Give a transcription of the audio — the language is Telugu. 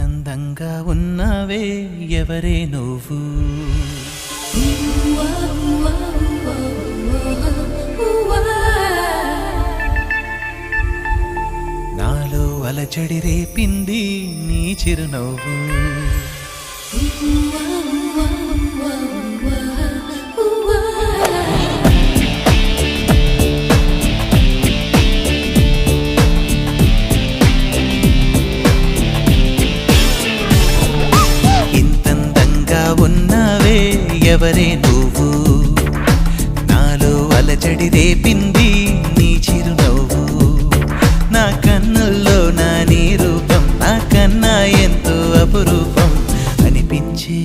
ఇంతందంగా ఉన్నావే ఎవరే నువ్వు నాలో అలచడి రేపింది నీ చిరునవ్వు ఉన్నావే ఎవరే నువ్వు నాలో అలచడి రేపింది నీ చిరునవ్వు నా కన్నుల్లో నా నీ రూపం నా కన్నా ఎంతో అపురూపం అనిపించే